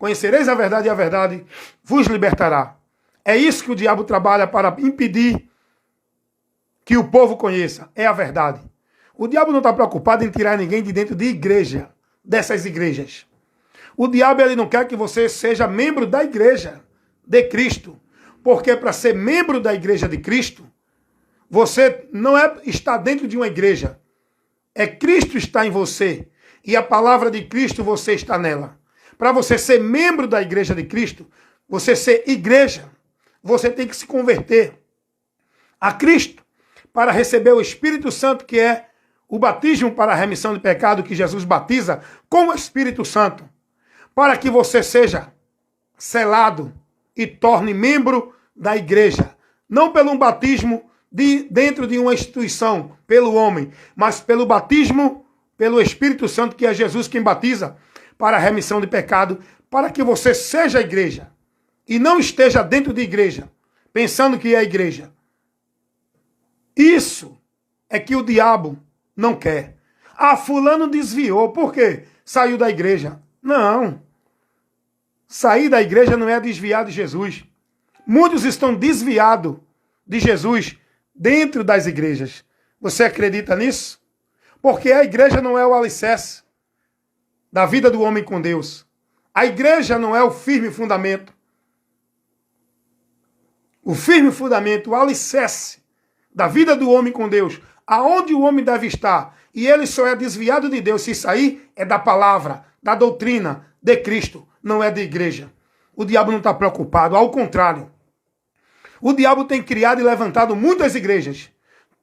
Conhecereis a verdade e a verdade vos libertará. É isso que o diabo trabalha para impedir que o povo conheça. É a verdade. O diabo não está preocupado em tirar ninguém de dentro de igreja, dessas igrejas. O diabo ele não quer que você seja membro da igreja de Cristo. Porque para ser membro da igreja de Cristo, você não está dentro de uma igreja. É Cristo está em você. E a palavra de Cristo você está nela. Para você ser membro da igreja de Cristo, você ser igreja, você tem que se converter a Cristo para receber o Espírito Santo, que é o batismo para a remissão de pecado que Jesus batiza com o Espírito Santo, para que você seja selado e torne membro da igreja, não pelo batismo dentro de uma instituição, pelo homem, mas pelo batismo pelo Espírito Santo, que é Jesus quem batiza para a remissão de pecado, para que você seja igreja e não esteja dentro de igreja, pensando que é igreja. Isso é que o diabo não quer. Ah, fulano desviou. Por quê? Saiu da igreja. Não. Sair da igreja não é desviar de Jesus. Muitos estão desviados de Jesus dentro das igrejas. Você acredita nisso? Porque a igreja não é o alicerce da vida do homem com Deus. A igreja não é o firme fundamento. O firme fundamento, o alicerce da vida do homem com Deus, aonde o homem deve estar, e ele só é desviado de Deus se sair, é da palavra, da doutrina de Cristo, não é da igreja. O diabo não está preocupado, ao contrário. O diabo tem criado e levantado muitas igrejas.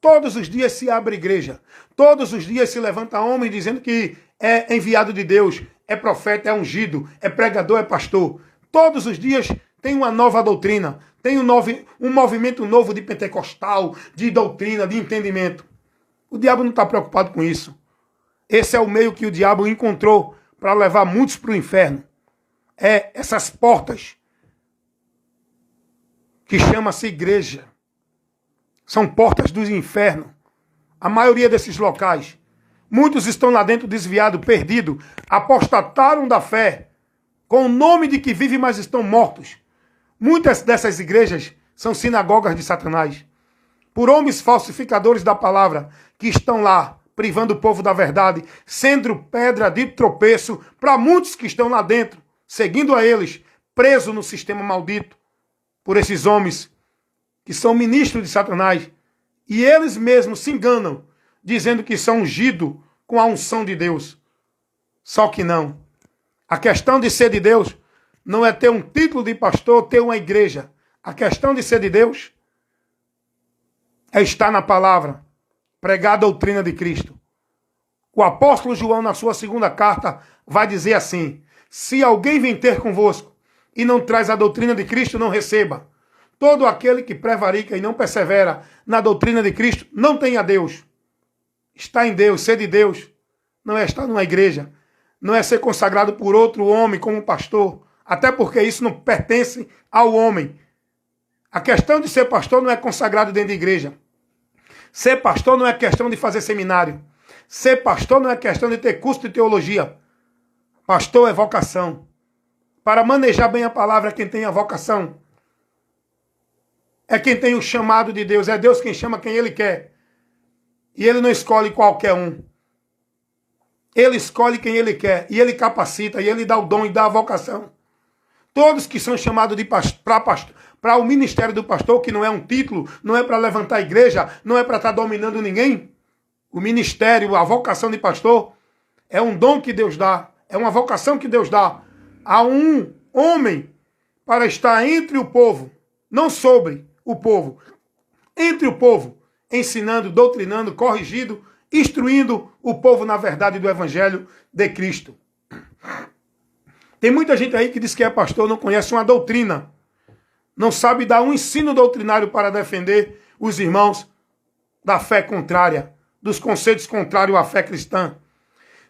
Todos os dias se abre igreja. Todos os dias se levanta homem dizendo que é enviado de Deus, é profeta, é ungido, é pregador, é pastor. Todos os dias tem uma nova doutrina, tem um movimento novo de pentecostal, de doutrina, de entendimento. O diabo não está preocupado com isso. Esse é o meio que o diabo encontrou para levar muitos para o inferno. É essas portas que chama-se igreja. São portas do inferno. A maioria desses locais. Muitos estão lá dentro desviados, perdidos, apostataram da fé, com o nome de que vivem, mas estão mortos. Muitas dessas igrejas são sinagogas de Satanás, por homens falsificadores da palavra, que estão lá, privando o povo da verdade, sendo pedra de tropeço para muitos que estão lá dentro, seguindo a eles, presos no sistema maldito, por esses homens que são ministros de Satanás, e eles mesmos se enganam, dizendo que são ungidos com a unção de Deus. Só que não. A questão de ser de Deus não é ter um título de pastor, ter uma igreja. A questão de ser de Deus é estar na palavra, pregar a doutrina de Cristo. O apóstolo João, na sua segunda carta, vai dizer assim: se alguém vem ter convosco e não traz a doutrina de Cristo, não receba. Todo aquele que prevarica e não persevera na doutrina de Cristo não tem a Deus. Está em Deus, ser de Deus, não é estar numa igreja, não é ser consagrado por outro homem como pastor, até porque isso não pertence ao homem. A questão de ser pastor não é consagrado dentro da igreja. Ser pastor não é questão de fazer seminário. Ser pastor não é questão de ter curso de teologia. Pastor é vocação. Para manejar bem a palavra, quem tem a vocação é quem tem o chamado de Deus. É Deus quem chama quem Ele quer. E Ele não escolhe qualquer um. Ele escolhe quem Ele quer. E Ele capacita. E Ele dá o dom e dá a vocação. Todos que são chamados para o ministério do pastor, que não é um título, não é para levantar a igreja, não é para estar dominando ninguém. O ministério, a vocação de pastor, é um dom que Deus dá. É uma vocação que Deus dá a um homem para estar entre o povo. Não sobre o povo, entre o povo, ensinando, doutrinando, corrigindo, instruindo o povo na verdade do evangelho de Cristo. Tem muita gente aí que diz que é pastor, não conhece uma doutrina, não sabe dar um ensino doutrinário para defender os irmãos da fé contrária, dos conceitos contrários à fé cristã.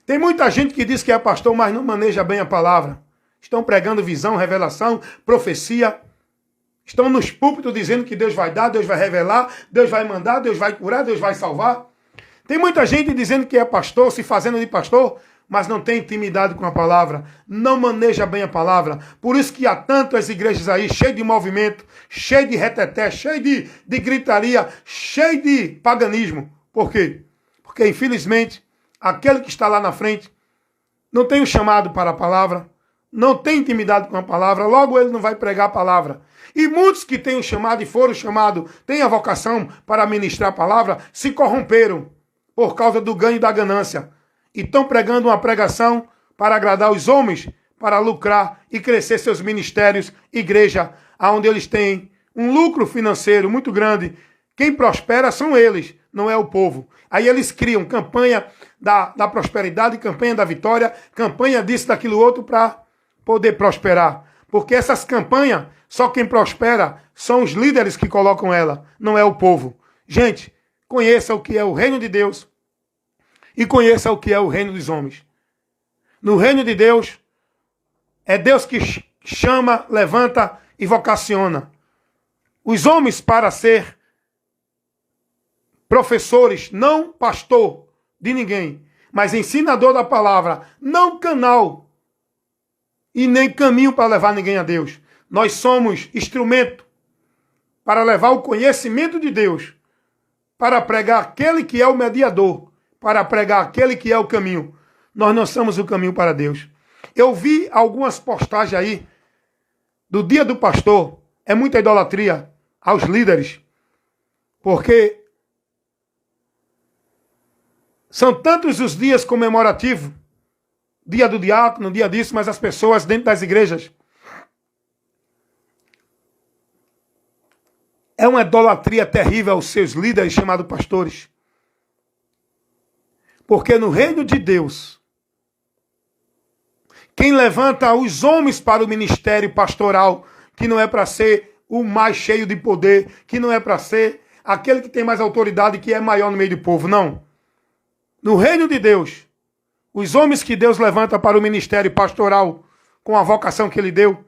Tem muita gente que diz que é pastor, mas não maneja bem a palavra. Estão pregando visão, revelação, profecia. Estão nos púlpitos dizendo que Deus vai dar, Deus vai revelar, Deus vai mandar, Deus vai curar, Deus vai salvar. Tem muita gente dizendo que é pastor, se fazendo de pastor, mas não tem intimidade com a palavra, não maneja bem a palavra. Por isso que há tantas igrejas aí, cheias de movimento, cheias de reteté, cheias de gritaria, cheias de paganismo. Por quê? Porque, infelizmente, aquele que está lá na frente não tem o chamado para a palavra, não tem intimidade com a palavra, logo ele não vai pregar a palavra. E muitos que têm o chamado e foram chamados, têm a vocação para ministrar a palavra, se corromperam por causa do ganho e da ganância. E estão pregando uma pregação para agradar os homens, para lucrar e crescer seus ministérios, igreja, onde eles têm um lucro financeiro muito grande. Quem prospera são eles, não é o povo. Aí eles criam campanha da prosperidade, campanha da vitória, campanha disso, daquilo outro, para poder prosperar. Porque essas campanhas, só quem prospera são os líderes que colocam ela, não é o povo. Gente, conheça o que é o reino de Deus e conheça o que é o reino dos homens. No reino de Deus, é Deus que chama, levanta e vocaciona os homens para ser professores, não pastor de ninguém, mas ensinador da palavra, não canal e nem caminho para levar ninguém a Deus. Nós somos instrumento para levar o conhecimento de Deus, para pregar aquele que é o mediador, para pregar aquele que é o caminho. Nós não somos o caminho para Deus. Eu vi algumas postagens aí do dia do pastor. É muita idolatria aos líderes, porque são tantos os dias comemorativos, dia do diácono, dia disso, mas as pessoas dentro das igrejas é uma idolatria terrível aos seus líderes chamados pastores. Porque no reino de Deus, quem levanta os homens para o ministério pastoral, que não é para ser o mais cheio de poder, que não é para ser aquele que tem mais autoridade, que é maior no meio do povo, não. No reino de Deus, os homens que Deus levanta para o ministério pastoral, com a vocação que ele deu,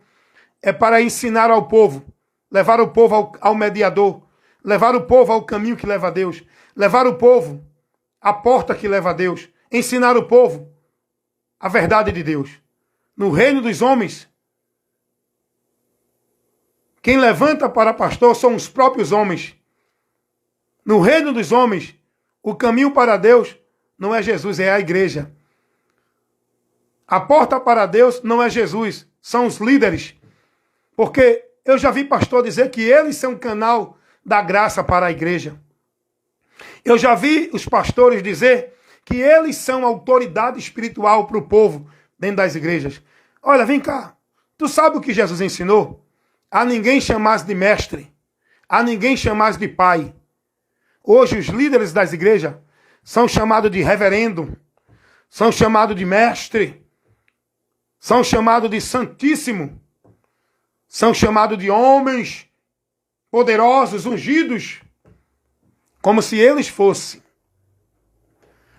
é para ensinar ao povo, levar o povo ao mediador, levar o povo ao caminho que leva a Deus, levar o povo à porta que leva a Deus, ensinar o povo a verdade de Deus. No reino dos homens, quem levanta para pastor são os próprios homens. No reino dos homens, o caminho para Deus não é Jesus, é a igreja. A porta para Deus não é Jesus, são os líderes. Porque eu já vi pastor dizer que eles são um canal da graça para a igreja. Eu já vi os pastores dizer que eles são autoridade espiritual para o povo dentro das igrejas. Olha, vem cá. Tu sabe o que Jesus ensinou? A ninguém chamasse de mestre. A ninguém chamasse de pai. Hoje os líderes das igrejas são chamados de reverendo. São chamados de mestre. São chamados de santíssimo. São chamados de homens poderosos, ungidos. Como se eles fossem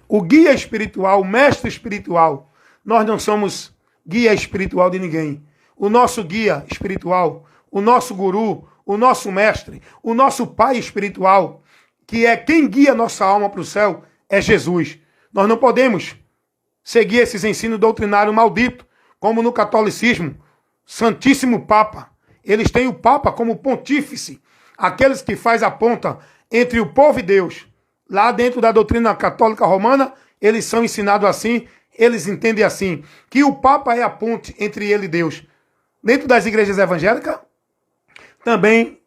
o guia espiritual, o mestre espiritual. Nós não somos guia espiritual de ninguém. O nosso guia espiritual, o nosso guru, o nosso mestre, o nosso pai espiritual, que é quem guia nossa alma para o céu, é Jesus. Nós não podemos seguir esses ensinos doutrinários malditos, como no catolicismo, Santíssimo Papa. Eles têm o Papa como pontífice, aqueles que faz a ponta entre o povo e Deus. Lá dentro da doutrina católica romana, eles são ensinados assim, eles entendem assim, que o Papa é a ponte entre ele e Deus. Dentro das igrejas evangélicas, também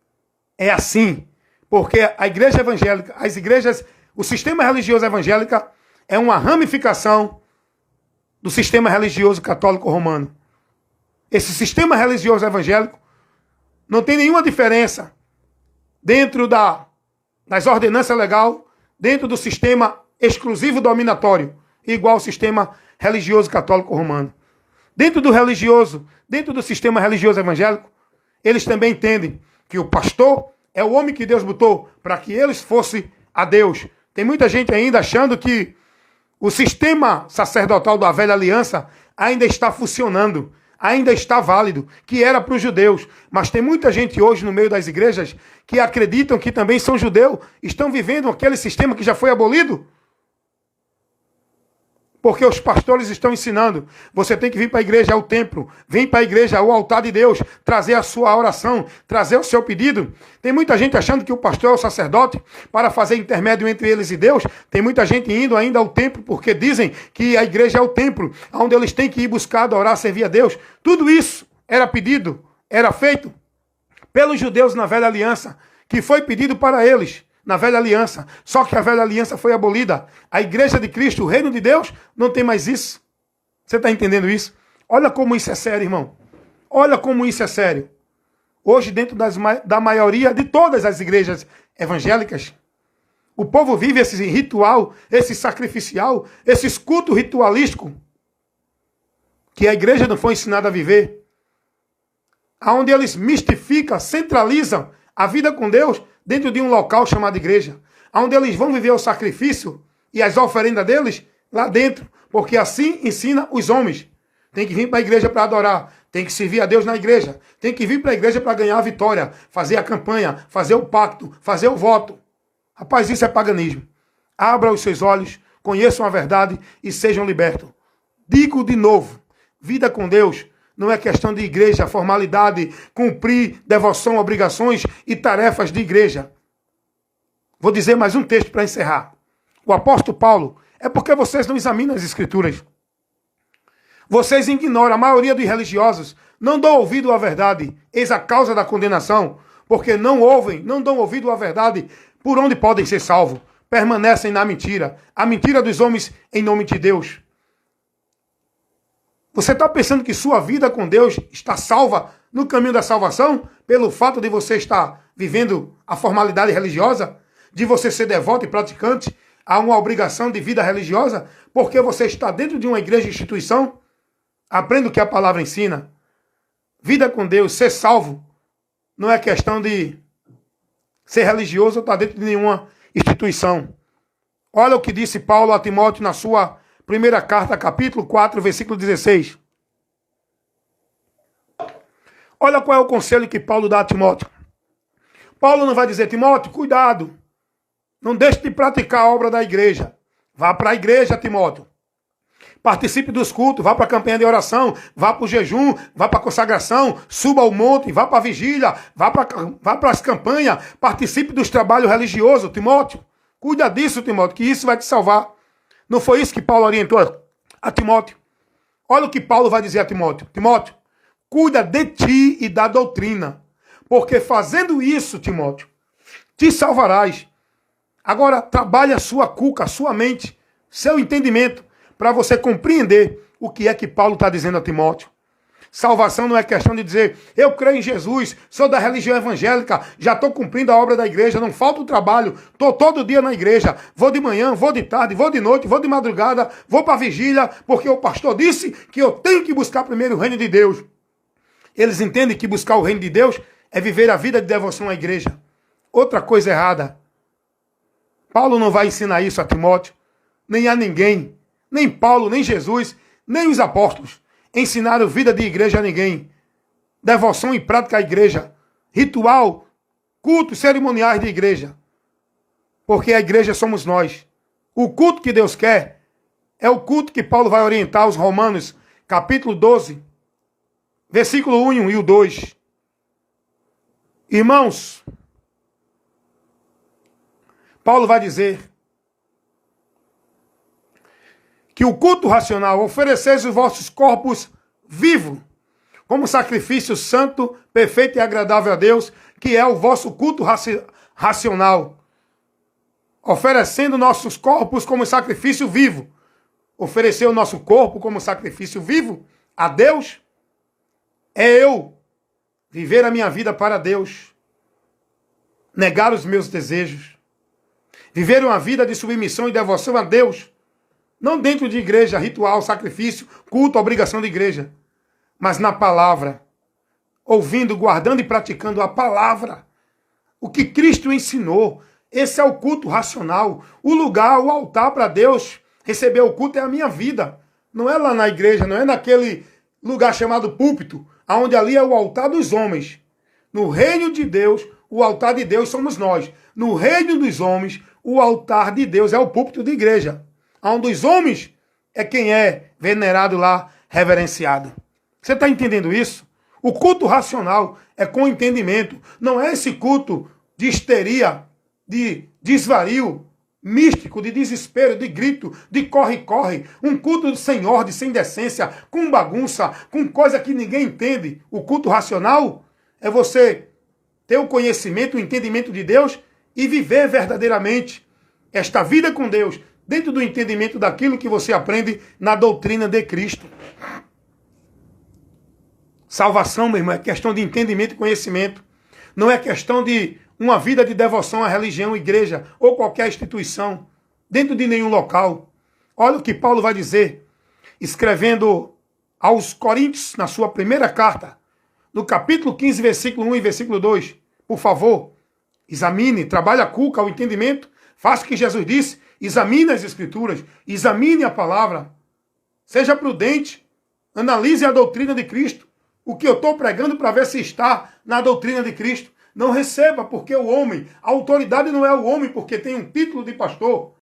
é assim, porque a igreja evangélica, as igrejas, o sistema religioso evangélico é uma ramificação do sistema religioso católico romano. Esse sistema religioso evangélico não tem nenhuma diferença dentro das ordenanças legais, dentro do sistema exclusivo dominatório, igual ao sistema religioso católico romano. Dentro do religioso, dentro do sistema religioso evangélico, eles também entendem que o pastor é o homem que Deus botou para que eles fossem a Deus. Tem muita gente ainda achando que o sistema sacerdotal da velha aliança ainda está funcionando, ainda está válido, que era para os judeus. Mas tem muita gente hoje no meio das igrejas que acreditam que também são judeus, estão vivendo aquele sistema que já foi abolido. Porque os pastores estão ensinando. Você tem que vir para a igreja, ao templo. Vem para a igreja, ao altar de Deus. Trazer a sua oração. Trazer o seu pedido. Tem muita gente achando que o pastor é o sacerdote para fazer intermédio entre eles e Deus. Tem muita gente indo ainda ao templo porque dizem que a igreja é o templo, onde eles têm que ir buscar, adorar, servir a Deus. Tudo isso era pedido, era feito pelos judeus na velha aliança, que foi pedido para eles na velha aliança. Só que a velha aliança foi abolida. A igreja de Cristo, o reino de Deus, não tem mais isso. Você está entendendo isso? Olha como isso é sério, irmão. Olha como isso é sério. Hoje, dentro da maioria de todas as igrejas evangélicas, o povo vive esse ritual, esse sacrificial, esses cultos ritualísticos, que a igreja não foi ensinada a viver. Onde eles mistificam, centralizam a vida com Deus dentro de um local chamado igreja. Onde eles vão viver o sacrifício e as oferendas deles lá dentro. Porque assim ensina os homens. Tem que vir para a igreja para adorar. Tem que servir a Deus na igreja. Tem que vir para a igreja para ganhar a vitória. Fazer a campanha, fazer o pacto, fazer o voto. Rapaz, isso é paganismo. Abra os seus olhos, conheçam a verdade e sejam libertos. Digo de novo, vida com Deus não é questão de igreja, formalidade, cumprir devoção, obrigações e tarefas de igreja. Vou dizer mais um texto para encerrar. O apóstolo Paulo, é porque vocês não examinam as escrituras. Vocês ignoram, a maioria dos religiosos não dão ouvido à verdade. Eis a causa da condenação, porque não ouvem, não dão ouvido à verdade, por onde podem ser salvos. Permanecem na mentira. A mentira dos homens em nome de Deus. Você está pensando que sua vida com Deus está salva no caminho da salvação? Pelo fato de você estar vivendo a formalidade religiosa? De você ser devoto e praticante? Há uma obrigação de vida religiosa? Porque você está dentro de uma igreja e instituição? Aprenda o que a palavra ensina. Vida com Deus, ser salvo, não é questão de ser religioso ou estar dentro de nenhuma instituição. Olha o que disse Paulo a Timóteo na sua primeira carta, capítulo 4, versículo 16. Olha qual é o conselho que Paulo dá a Timóteo. Paulo não vai dizer, Timóteo, cuidado. Não deixe de praticar a obra da igreja. Vá para a igreja, Timóteo. Participe dos cultos, vá para a campanha de oração, vá para o jejum, vá para a consagração, suba ao monte, vá para a vigília, vá para as campanhas, participe dos trabalhos religiosos, Timóteo. Cuida disso, Timóteo, que isso vai te salvar. Não foi isso que Paulo orientou a Timóteo? Olha o que Paulo vai dizer a Timóteo. Timóteo, cuida de ti e da doutrina, porque fazendo isso, Timóteo, te salvarás. Agora, trabalhe a sua cuca, a sua mente, seu entendimento, para você compreender o que é que Paulo está dizendo a Timóteo. Salvação não é questão de dizer, eu creio em Jesus, sou da religião evangélica, já estou cumprindo a obra da igreja, não falta o trabalho, estou todo dia na igreja, vou de manhã, vou de tarde, vou de noite, vou de madrugada, vou para a vigília, porque o pastor disse que eu tenho que buscar primeiro o reino de Deus. Eles entendem que buscar o reino de Deus é viver a vida de devoção à igreja. Outra coisa errada. Paulo não vai ensinar isso a Timóteo, nem a ninguém. Nem Paulo, nem Jesus, nem os apóstolos ensinaram vida de igreja a ninguém. Devoção e prática à igreja. Ritual, cultos cerimoniais de igreja. Porque a igreja somos nós. O culto que Deus quer é o culto que Paulo vai orientar aos Romanos, capítulo 12, versículo 1 e o 2. Irmãos, Paulo vai dizer que o culto racional, ofereceis os vossos corpos vivos, como sacrifício santo, perfeito e agradável a Deus, que é o vosso culto racional. Oferecendo nossos corpos como sacrifício vivo. Oferecer o nosso corpo como sacrifício vivo a Deus é eu viver a minha vida para Deus. Negar os meus desejos. Viver uma vida de submissão e devoção a Deus. Não dentro de igreja, ritual, sacrifício, culto, obrigação de igreja. Mas na palavra. Ouvindo, guardando e praticando a palavra. O que Cristo ensinou. Esse é o culto racional. O lugar, o altar para Deus receber o culto é a minha vida. Não é lá na igreja, não é naquele lugar chamado púlpito, onde ali é o altar dos homens. No reino de Deus, o altar de Deus somos nós. No reino dos homens, o altar de Deus é o púlpito de igreja. Onde os homens é quem é venerado lá, reverenciado. Você está entendendo isso? O culto racional é com entendimento. Não é esse culto de histeria, de desvario, místico, de desespero, de grito, de corre-corre. Um culto sem ordem, sem decência, com bagunça, com coisa que ninguém entende. O culto racional é você ter o conhecimento, o entendimento de Deus e viver verdadeiramente esta vida com Deus, dentro do entendimento daquilo que você aprende na doutrina de Cristo. Salvação, meu irmão, é questão de entendimento e conhecimento. Não é questão de uma vida de devoção à religião, igreja ou qualquer instituição, dentro de nenhum local. Olha o que Paulo vai dizer, escrevendo aos Coríntios, na sua primeira carta, no capítulo 15, versículo 1 e versículo 2. Por favor, examine, trabalhe a cuca, o entendimento, faça o que Jesus disse, examine as Escrituras, examine a palavra, seja prudente, analise a doutrina de Cristo, o que eu estou pregando para ver se está na doutrina de Cristo. Não receba porque o homem, a autoridade não é o homem porque tem um título de pastor.